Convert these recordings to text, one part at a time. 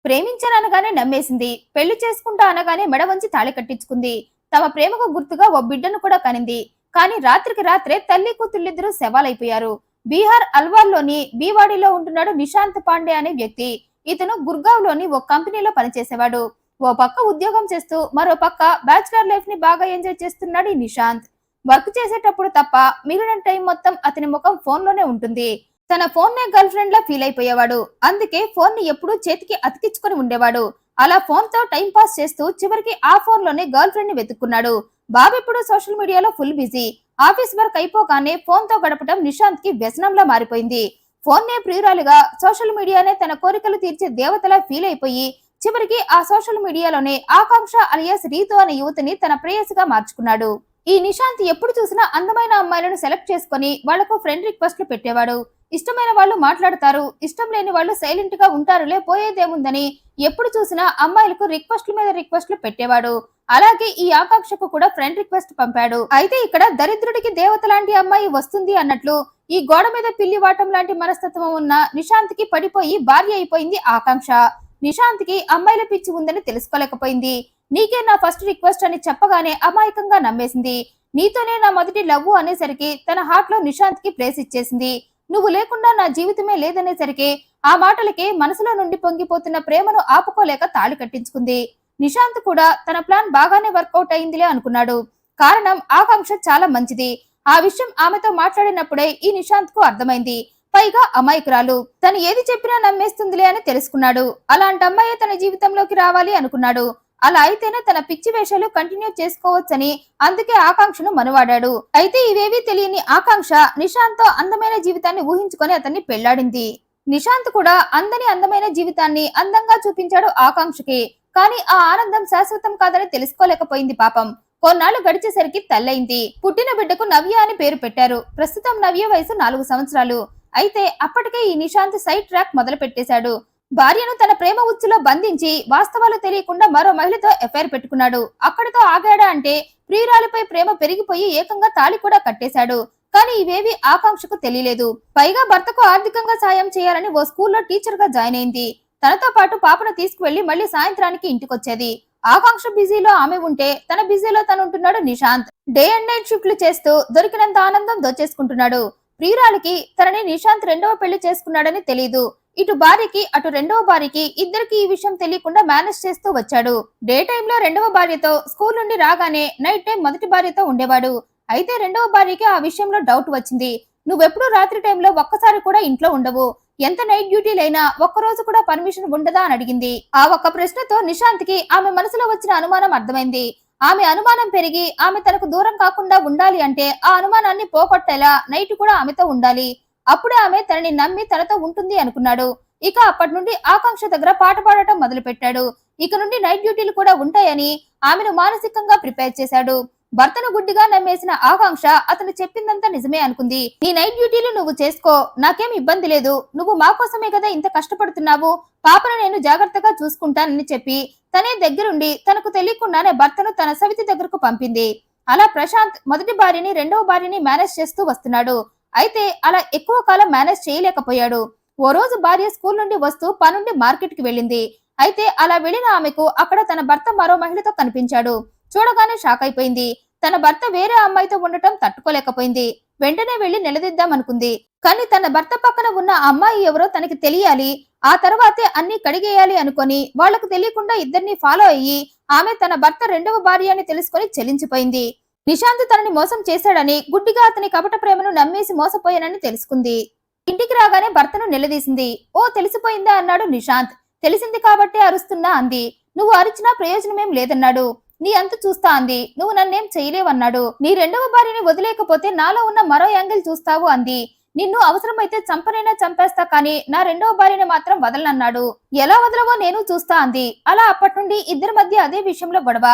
ప్రేమించాననగానే నమ్మేసింది. పెళ్లి చేసుకుంటా అనగానే మెడ వంచి తాళి కట్టించుకుంది. తమ ప్రేమకు గుర్తుగా ఓ బిడ్డను కూడా కనింది. కానీ రాత్రికి రాత్రే తల్లి కూతుళ్ళిద్దరూ శవాలైపోయారు. బీహార్ అల్వార్లోని బీవాడిలో ఉంటున్నాడు నిశాంత్ పాండే అనే వ్యక్తి. ఇతను గుర్గావ్లోని ఓ కంపెనీలో పనిచేసేవాడు. ఓ పక్క ఉద్యోగం చేస్తూ మరో పక్క బ్యాచిలర్ లైఫ్ ని బాగా ఎంజాయ్ చేస్తున్నాడు ఈ నిశాంత్. వర్క్ చేసేటప్పుడు తప్ప మిగిలిన టైం మొత్తం అతని ముఖం ఫోన్ లోనే ఉంటుంది. తన ఫోన్ నే గర్ల్ ఫ్రెండ్ లా ఫీల్ అయిపోయేవాడు. అందుకే ఫోన్ ని ఎప్పుడూ చేతికి అతికించుకొని ఉండేవాడు. అలా ఫోన్ తో టైం పాస్ చేస్తూ చివరికి ఆ ఫోన్ లోనే గర్ల్ ఫ్రెండ్ ని వెతుక్కున్నాడు. బాబు ఇప్పుడు సోషల్ మీడియాలో ఫుల్ బిజీ. ఆఫీస్ వర్క్ అయిపోగానే ఫోన్ తో గడపడం నిశాంత్ కి వ్యసనంలా మారిపోయింది. ఫోన్ నే ప్రియురాలుగా, సోషల్ మీడియానే తన కోరికలు తీర్చే దేవతలా ఫీల్ అయిపోయి చివరికి ఆ సోషల్ మీడియాలోనే ఆకాంక్ష అలియాస్ రీతు అనే యువతిని తన ప్రేయసిగా మార్చుకున్నాడు. ఈ నిశాంత్ ఎప్పుడు చూసినా అందమైన అమ్మాయిలను సెలెక్ట్ చేసుకుని వాళ్లకు ఫ్రెండ్ రిక్వెస్ట్లు పెట్టేవాడు. ఇష్టమైన వాళ్ళు మాట్లాడతారు, ఇష్టం లేని వాళ్ళు సైలెంట్ గా ఉంటారులే, పోయేదేముందని ఎప్పుడు చూసినా అమ్మాయిలకు రిక్వెస్ట్ల మీద రిక్వెస్ట్లు పెట్టేవాడు. అలాగే ఈ ఆకాంక్షకు కూడా ఫ్రెండ్ రిక్వెస్ట్ పంపాడు. అయితే ఇక్కడ దరిద్రుడికి దేవత లాంటి అమ్మాయి వస్తుంది అన్నట్లు ఈ గోడ మీద పిల్లి వాటం లాంటి మనస్తత్వం ఉన్న నిశాంత్ కి పడిపోయి భార్య అయిపోయింది ఆకాంక్ష. నిశాంత్ కి అమ్మాయిల పిచ్చి ఉందని తెలుసుకోలేకపోయింది. నీకే నా ఫస్ట్ రిక్వెస్ట్ అని చెప్పగానే అమాయకంగా నమ్మేసింది. నీతోనే నా మొదటి లవ్ అనేసరికి తన హార్ట్ లో నిశాంత్ కి ప్లేస్ ఇచ్చేసింది. నువ్వు లేకుండా నా జీవితమే లేదనేసరికి ఆ మాటలకి మనసులో నుండి పొంగిపోతున్న ప్రేమను ఆపుకోలేక తాళి కట్టించుకుంది. నిశాంత్ కూడా తన ప్లాన్ బాగానే వర్కౌట్ అయిందిలే అనుకున్నాడు. కారణం ఆకాంక్ష చాలా మంచిది. ఆ విషయం ఆమెతో మాట్లాడినప్పుడే ఈ నిశాంత్ కు అర్థమైంది. పైగా అమాయకురాలు, తను ఏది చెప్పినా నమ్మేస్తుందిలే అని తెలుసుకున్నాడు. అలాంటి అమ్మాయి తన జీవితంలోకి రావాలి అనుకున్నాడు. అలా అయితేనే తన పిచ్చి వేషాలు కంటిన్యూ చేసుకోవచ్చని అందుకే ఆకాంక్షను మనవాడాడు. అయితే ఇవేవీ తెలియని ఆకాంక్ష నిశాంత్ తో అందమైన జీవితాన్ని ఊహించుకొని అతన్ని పెళ్లాడింది. నిశాంత్ కూడా అందమైన జీవితాన్ని అందంగా చూపించాడు ఆకాంక్షకి. కానీ ఆ ఆనందం శాశ్వతం కాదని తెలుసుకోలేకపోయింది పాపం. కొన్నాళ్లు గడిచేసరికి తల్లయింది. పుట్టిన బిడ్డకు నవ్య అని పేరు పెట్టారు. ప్రస్తుతం నవ్య వయసు 4 సంవత్సరాలు. అయితే అప్పటికే ఈ నిశాంత్ సైడ్ ట్రాక్ మొదలు పెట్టేశాడు. భార్యను తన ప్రేమ ఉచ్చులో బంధించి వాస్తవాలు తెలియకుండా మరో మహిళతో ఎఫ్ఐఆర్ పెట్టుకున్నాడు. అక్కడితో ఆగాడా అంటే ప్రియురాలిపై ప్రేమ పెరిగిపోయి ఏకంగా తాళి కూడా కట్టేశాడు. కానీ ఇవేవి ఆకాంక్షకు తెలియలేదు. పైగా భర్తకు ఆర్థికంగా సాయం చేయాలని ఓ స్కూల్లో టీచర్ గా జాయిన్ అయింది. తనతో పాటు పాపను తీసుకువెళ్లి మళ్లీ సాయంత్రానికి ఇంటికొచ్చేది. ఆకాంక్ష బిజీలో ఆమె ఉంటే తన బిజీలో తనుంటున్నాడు నిశాంత్. డే అండ్ నైట్ షిఫ్ట్లు చేస్తూ దొరికినంత ఆనందం దోచేసుకుంటున్నాడు. ప్రియురాలికి తనని నిశాంత్ రెండవ పెళ్లి చేసుకున్నాడని తెలీదు. ఇటు భార్యకి అటు రెండవ భార్యకి ఇద్దరికి ఈ విషయం తెలియకుండా మేనేజ్ చేస్తూ వచ్చాడు. డే టైంలో రెండవ భార్యతో, స్కూల్ నుండి రాగానే నైట్ టైం మొదటి భార్యతో ఉండేవాడు. అయితే రెండవ భార్యకి ఆ విషయంలో డౌట్ వచ్చింది. నువ్వెప్పుడు రాత్రి టైంలో ఒక్కసారి కూడా ఇంట్లో ఉండవు, ఎంత నైట్ డ్యూటీలైనా ఒక్కరోజు కూడా పర్మిషన్ ఉండదా అని అడిగింది. ఆ ఒక్క ప్రశ్నతో నిశాంత్ కి ఆమె మనసులో వచ్చిన అనుమానం అర్థమైంది. ఆమె అనుమానం పెరిగి ఆమె తనకు దూరం కాకుండా ఉండాలి అంటే ఆ అనుమానాన్ని పోగొట్టేలా నైట్ కూడా ఆమెతో ఉండాలి. అప్పుడే ఆమె తనని నమ్మి తనతో ఉంటుంది అనుకున్నాడు. ఇక అప్పటి నుండి ఆకాంక్ష దగ్గర పాట పాడటం మొదలు పెట్టాడు. ఇక నుండి నైట్ డ్యూటీలు కూడా ఉంటాయని ఆమెను మానసికంగా ప్రిపేర్ చేశాడు. భర్తను గుడ్డిగా నమ్మేసిన ఆకాంక్ష అతను చెప్పిందంతా నిజమే అనుకుంది. నీ నైట్ డ్యూటీలు నువ్వు చేసుకో, నాకేం ఇబ్బంది లేదు, నువ్వు మా కోసమే కదా ఇంత కష్టపడుతున్నావు, పాపను నేను జాగ్రత్తగా చూసుకుంటానని చెప్పి తనే దగ్గరుండి తనకు తెలియకుండానే భర్తను తన సవితి దగ్గరకు పంపింది. అలా ప్రశాంత్ మొదటి భార్యని రెండవ భార్యని మేనేజ్ చేస్తూ వస్తున్నాడు. అయితే అలా ఎక్కువ కాలం మేనేజ్ చేయలేకపోయాడు. ఓ రోజు భార్య స్కూల్ నుండి వస్తూ పనుండి మార్కెట్ కి వెళ్ళింది. అయితే అలా వెళ్లిన ఆమెకు అక్కడ తన భర్త మరో మహిళతో కనిపించాడు. చూడగానే షాక్ అయిపోయింది. తన భర్త వేరే అమ్మాయితో ఉండటం తట్టుకోలేకపోయింది. వెంటనే వెళ్లి నిలదీద్దాం అనుకుంది. కానీ తన భర్త పక్కన ఉన్న అమ్మాయి ఎవరో తనకి తెలియాలి, ఆ తర్వాతే అన్ని కడిగేయాలి అనుకొని వాళ్లకు తెలియకుండా ఇద్దరిని ఫాలో అయ్యి ఆమె తన భర్త రెండవ భార్య అని తెలుసుకొని చెల్లించిపోయింది. నిశాంత్ తనని మోసం చేశాడని, గుడ్డిగా అతని కపట ప్రేమను నమ్మేసి మోసపోయానని తెలుసుకుంది. ఇంటికి రాగానే భర్తను నిలదీసింది. ఓ తెలిసిపోయిందా అన్నాడు నిశాంత్. తెలిసింది కాబట్టే అరుస్తున్నా అంది. నువ్వు అరిచినా ప్రయోజనమేం లేదన్నాడు. నీ అంత చూస్తా అంది. నువ్వు నన్నేం చేయలేవన్నాడు. నీ రెండవ భార్యని వదిలేకపోతే నాలో ఉన్న మరో యాంగిల్ చూస్తావు అంది. నిన్ను అవసరమైతే చంపనైనా చంపేస్తా కానీ నా రెండవ భార్యని మాత్రం వదలనన్నాడు. ఎలా వదలవో నేను చూస్తా అంది. అలా అప్పటి నుండి ఇద్దరి మధ్య అదే విషయంలో గొడవ.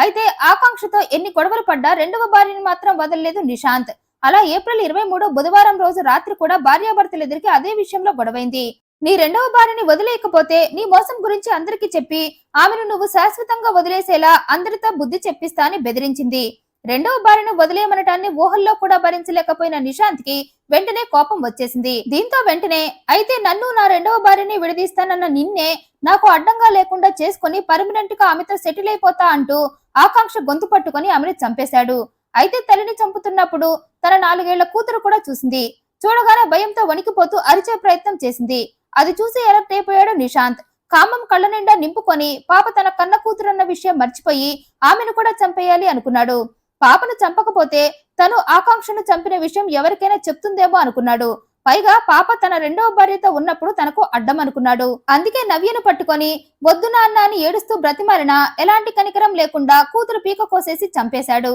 అయితే ఆకాంక్షతో ఎన్ని గొడవలు పడ్డా రెండవ భార్యని మాత్రం వదలలేదు నిశాంత్. అలా ఏప్రిల్ 23 బుధవారం రోజు రాత్రి కూడా భార్యాభర్తలిద్దరికి అదే విషయంలో గొడవైంది. నీ రెండవ భార్యని వదిలేయకపోతే నీ మోసం గురించి అందరికీ చెప్పి ఆమెను నువ్వు శాశ్వతంగా వదిలేసేలా అందరితో బుద్ధి చెప్పిస్తా అని బెదిరించింది. రెండవ భార్యను వదిలేయమనటాన్ని ఊహల్లో కూడా భరించలేకపోయిన నిశాంత్ కి వెంటనే కోపం వచ్చేసింది. దీంతో వెంటనే అయితే నన్ను నా రెండవ భార్యని విడదీస్తానన్న నిన్నే నాకు అడ్డంగా లేకుండా చేసుకుని పర్మనెంట్ గా ఆమెతో సెటిల్ అయిపోతా అంటూ ఆకాంక్ష గొంతు పట్టుకుని ఆమెను చంపేశాడు. అయితే తల్లిని చంపుతున్నప్పుడు తన 4 ఏళ్ల కూతురు కూడా చూసింది. చూడగానే భయంతో వణికిపోతూ అరిచే ప్రయత్నం చేసింది. అది చూసి ఎలర్ట్ అయిపోయాడు నిశాంత్. కామం కళ్ళ నిండా నింపుకొని పాప తన కన్న కూతురన్న విషయం మర్చిపోయి ఆమెను కూడా చంపేయాలి అనుకున్నాడు. పాపను చంపకపోతే తను ఆకాంక్షను చంపిన విషయం ఎవరికైనా చెప్తుందేమో అనుకున్నాడు. పైగా పాప తన రెండవ భార్యతో ఉన్నప్పుడు తనకు అడ్డం అనుకున్నాడు. అందుకే నవ్యను పట్టుకొని వద్దు నాన్న అని ఏడుస్తూ బ్రతిమారినా ఎలాంటి కనికరం లేకుండా కూతురు పీక కోసేసి చంపేశాడు.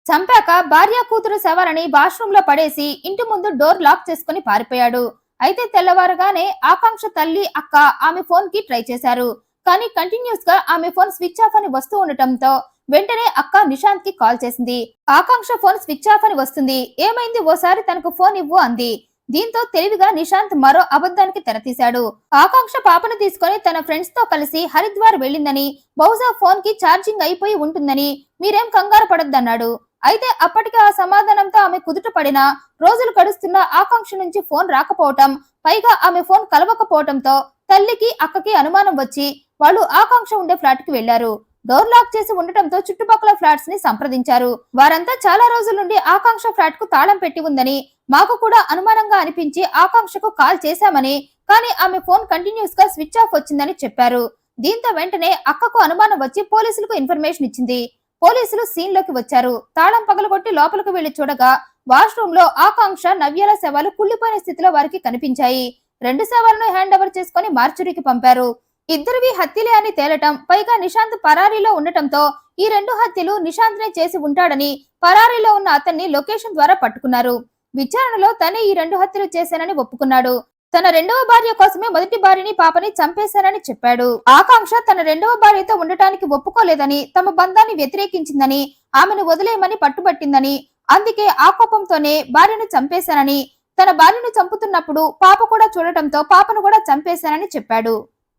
చంపాక భార్య కూతురు శవాలని వాష్రూమ్ లో పడేసి ఇంటి ముందు డోర్ లాక్ చేసుకుని పారిపోయాడు. అయితే తెల్లవారుగానే ఆకాంక్ష తల్లి అక్క ఆమె ఫోన్ కి ట్రై చేశారు. కానీ కంటిన్యూస్ గా ఆమె ఫోన్ స్విచ్ ఆఫ్ అని వస్తూ ఉండటంతో వెంటనే అక్క నిశాంత్ కి కాల్ చేసింది. ఆకాంక్ష ఫోన్ స్విచ్ ఆఫ్ అని వస్తుంది, ఏమైంది ఓసారి తనకు ఫోన్ ఇవ్వు అంది. దీంతో తెలివిగా నిశాంత్ మరో అబద్ధానికి తెరతీశాడు. ఆకాంక్ష పాపను తీసుకొని తన ఫ్రెండ్స్ తో కలిసి హరిద్వార్ వెళ్ళిందని, బహుశా ఫోన్ కి ఛార్జింగ్ అయిపోయి ఉంటుందని, మీరేం కంగారు పడొద్దన్నాడు. అయితే అప్పటికే ఆ సమాధానంతో ఆమె కుదుట పడిన రోజులు గడుస్తున్న ఆకాంక్ష నుంచి ఫోన్ రాకపోవటం, పైగా ఆమె ఫోన్ కలవకపోవటంతో తల్లికి అక్కకి అనుమానం వచ్చి వాళ్ళు ఆకాంక్ష ఉండే ఫ్లాట్ కి వెళ్లారు. డోర్ లాక్ చేసి ఉండటంతో చుట్టుపక్కల ఫ్లాట్స్ ని సంప్రదించారు. వారంతా చాలా రోజుల నుండి ఆకాంక్ష ఫ్లాట్ కు తాళం పెట్టి ఉందని, మాకు కూడా అనుమానంగా అనిపించి ఆకాంక్షకు కాల్ చేశామని, కానీ ఆమె ఫోన్ కంటిన్యూస్ గా స్విచ్ ఆఫ్ వచ్చిందని చెప్పారు. దీంతో వెంటనే అక్కకు అనుమానం వచ్చి పోలీసులకు ఇన్ఫర్మేషన్ ఇచ్చింది. పోలీసులు సీన్ లోకి వచ్చారు. తాళం పగలగొట్టి లోపలికి వెళ్లి చూడగా వాష్రూమ్ లో ఆకాంక్ష నవ్యాల శవాలు కుళ్లిపోయిన స్థితిలో వారికి కనిపించాయి. 2 శవాలను హ్యాండ్ ఓవర్ చేసుకుని మార్చురీకి పంపారు. ఇద్దరివి హత్యలే అని తేలటం, పైగా నిశాంత్ పరారీలో ఉండటంతో ఈ 2 హత్యలు నిశాంత్ నే చేసి ఉంటాడని పరారీలో ఉన్న అతన్ని లొకేషన్ ద్వారా పట్టుకున్నారు. విచారణలో తనే ఈ 2 హత్యలు చేశానని ఒప్పుకున్నాడు. తన రెండవ భార్య కోసమే మొదటి భార్యని పాపని చంపేశానని చెప్పాడు. ఆకాంక్ష తన రెండవ భార్యతో ఉండటానికి ఒప్పుకోలేదని, తమ బంధాన్ని వ్యతిరేకించిందని, ఆమెను వదిలేయమని పట్టుబట్టిందని, అందుకే ఆ కోపంతోనే భార్యను చంపేశానని, తన భార్యను చంపుతున్నప్పుడు పాప కూడా చూడటంతో పాపను కూడా చంపేశానని చెప్పాడు.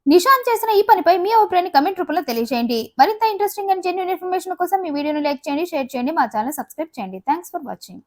నిశాంత్ చేసిన ఈ పనిపై మీ అభిప్రాయాన్ని కమెంట్ రూపంలో తెలియజేయండి. మరింత ఇంట్రెస్టింగ్ అండ్ జెన్యూన్ ఇన్ఫర్మేషన్ కోసం ఈ వీడియోను లైక్ చేయండి, షేర్ చేయండి, మా ఛానల్ సబ్స్క్రైబ్ చేయండి. Thanks for watching.